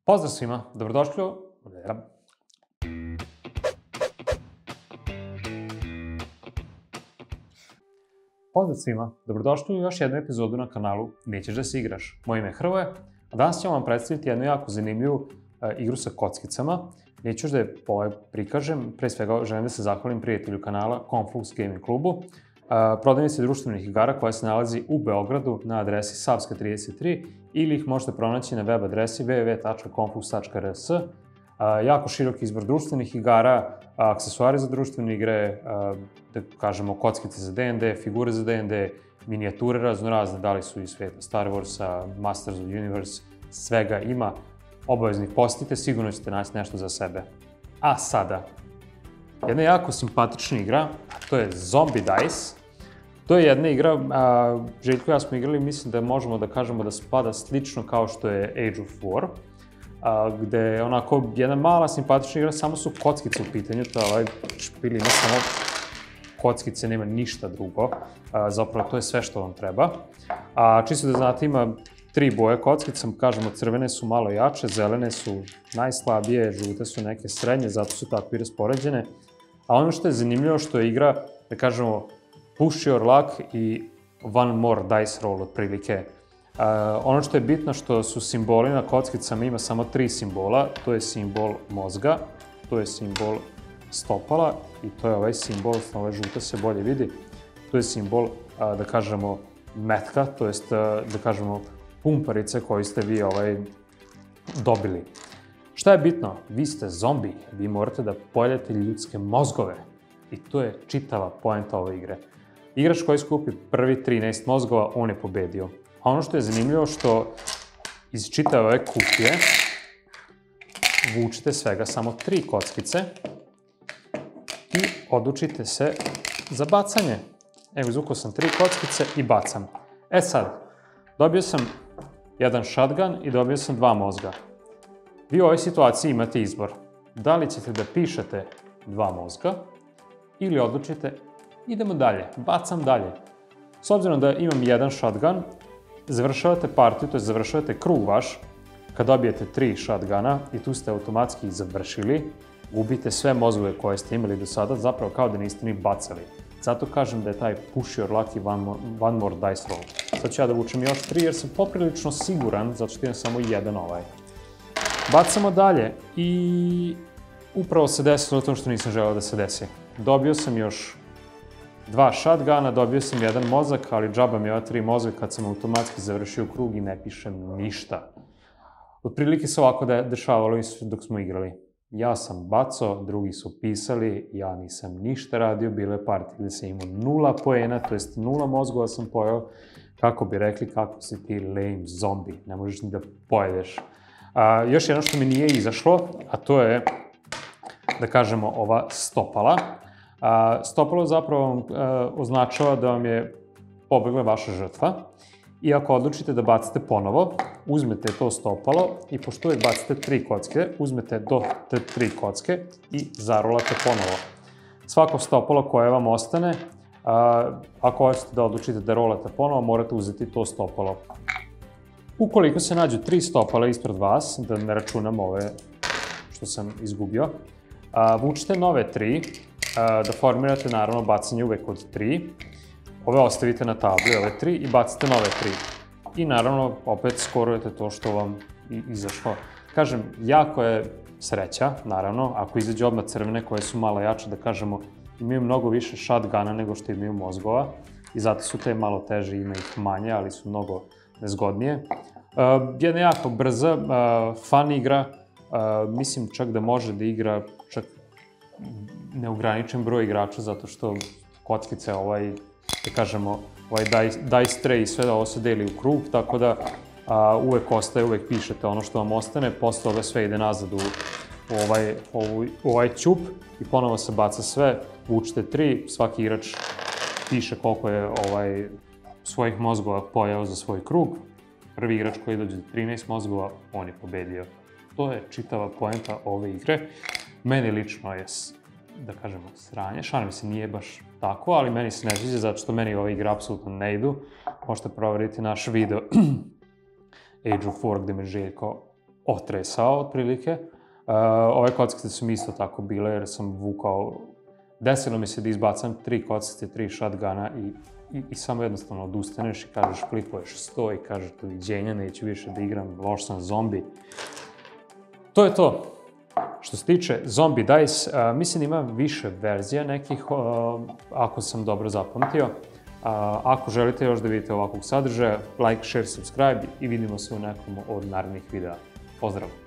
Pozdrav svima, dobrodošli u... Pozdrav svima, dobrodošli u još jednu epizodu na kanalu Nećeš da se igraš. Moje ime je Hrvoje, a danas ćemo vam predstaviti jednu jako zanimljivu igru sa kockicama. Neću da je prikažem, pre svega želim da se zahvalim prijatelju kanala Conflux Gaming klubu, prodavnici društvenih igara koja se nalazi u Beogradu na adresi Savska 33 ili ih možete pronaći na web adresi www.conflux.rs. Jako širok izbor društvenih igara, aksesuari za društvene igre, da kažemo kockice za D&D, figure za D&D, minijature raznorazne, da li su iz sveta Star Warsa, Masters of Universe, svega ima. Obavezno ih posjetite, sigurno ćete naći nešto za sebe. A sada, jedna jako simpatična igra, a to je Zombie Dice. To je jedna igra, Željko i ja smo igrali, mislim da možemo da kažemo da spada slično kao što je Age of War, gde je onako jedna mala simpatična igra, samo su kockice u pitanju, to je ovaj špil, ima samo kockice, nema ništa drugo, zapravo to je sve što vam treba. Čisto da znate, ima 3 boje kockica, kažemo crvene su malo jače, zelene su najslabije, žute su neke srednje, zato su tako i raspoređene. A ono što je zanimljivo što je igra, da kažemo, push your luck i one more dice roll otprilike. Ono što je bitno što su simboli na kockicama, ima samo 3 simbola, to je simbol mozga, to je simbol stopala i to je ovaj simbol, ove žute se bolje vidi, to je simbol, da kažemo, metka, to jest, da kažemo, pumparice koju ste vi dobili. Šta je bitno? Vi ste zombi, vi morate da pojedete ljudske mozgove i to je čitava poenta ove igre. Igrač koji skupi prvi 13 mozgova, on je pobedio. A ono što je zanimljivo što iz čitave ove kutije vučete svega samo 3 kockice i odlučite se za bacanje. Evo, izvukao sam 3 kockice i bacam. E sad, dobio sam jedan shotgun i dobio sam 2 mozga. Vi u ovoj situaciji imate izbor. Da li ćete da pišete 2 mozga ili odlučite idemo dalje, bacam dalje. S obzirom da imam jedan shotgun, završavate partiju, to je završavate krug vaš, kad dobijete 3 shotguna i tu ste automatski završili, gubite sve mozgove koje ste imali do sada, zapravo kao da niste ni bacali. Zato kažem da je taj push your luck i one more dice roll. Sad ću ja da vučem još 3 jer sam poprilično siguran, zato što imam samo jedan ovaj. Bacamo dalje i upravo se desilo to što nisam želeo da se desi. Dobio sam još 2 shotguna, dobio sam jedan mozak, ali džaba mi je ova 3 mozga kad sam automatski završio krug i ne pišem ništa. Otprilike se ovako dešavalo dok smo igrali. Ja sam bacao, drugi su pisali, ja nisam ništa radio, bile partije gde sam imao 0 poena, to jest 0 mozgova sam pojao, kako bi rekli, kako si ti lame zombi, ne možeš ni da pojedeš. Još jedno što mi nije izašlo, a to je, da kažemo, ova stopala. Stopalo zapravo označava da vam je pobegla vaša žrtva i ako odlučite da bacite ponovo, uzmete to stopalo i pošto uvijek bacite 3 kocke, uzmete do te 3 kocke i zarolate ponovo. Svako stopalo koje vam ostane, ako hoćete da odlučite da rolate ponovo, morate uzeti to stopalo. Ukoliko se nađu 3 stopala ispred vas, da ne računam ove što sam izgubio, vučite nove 3, da formirate naravno bacanje uvek od 3. Ove ostavite na tabli, ove 3, i bacite nove 3. I naravno opet skorujete to što vam izašlo. Kažem, jako je sreća, naravno, ako izađe odmah crvene koje su malo jače, da kažemo, imaju mnogo više shotguna nego što imaju mozgova i zato su te malo teže, ima ih manje, ali su mnogo nezgodnije. Jedna jako brza, fun igra, mislim čak da može da igra čak neograničen broj igrača, zato što kockice, da kažemo, dice tray i sve ovo se deli u krug, tako da uvek ostaje, uvek pišete ono što vam ostane, posle toga sve ide nazad u ovaj ćup i ponovo se baca sve, vučite 3, svaki igrač piše koliko je svojih mozgova pojeo za svoj krug. Prvi igrač koji dođe do 13 mozgova, on je pobedio. To je čitava poenta ove igre. Meni lično je, da kažemo, sranje. Šalim se, nije baš tako, ali meni se ne sviđa zato što meni ove igre apsolutno ne idu. Možete proveriti naš video Age of War gde me Željko otresao otprilike. Ove kockice su mi isto tako bile jer sam vukao, desilo mi se da izbacam 3 kockice, 3 shotguna i samo jednostavno odustaneš i kažeš flipuješ 100 i kažeš doviđenja, neću više da igram, loš sam zombi. To je to. Što se tiče Zombie Dice, mislim da ima više verzija nekih, ako sam dobro zapamtio. Ako želite još da vidite ovakvog sadržaja, like, share, subscribe i vidimo se u nekom od narednih videa. Pozdrav!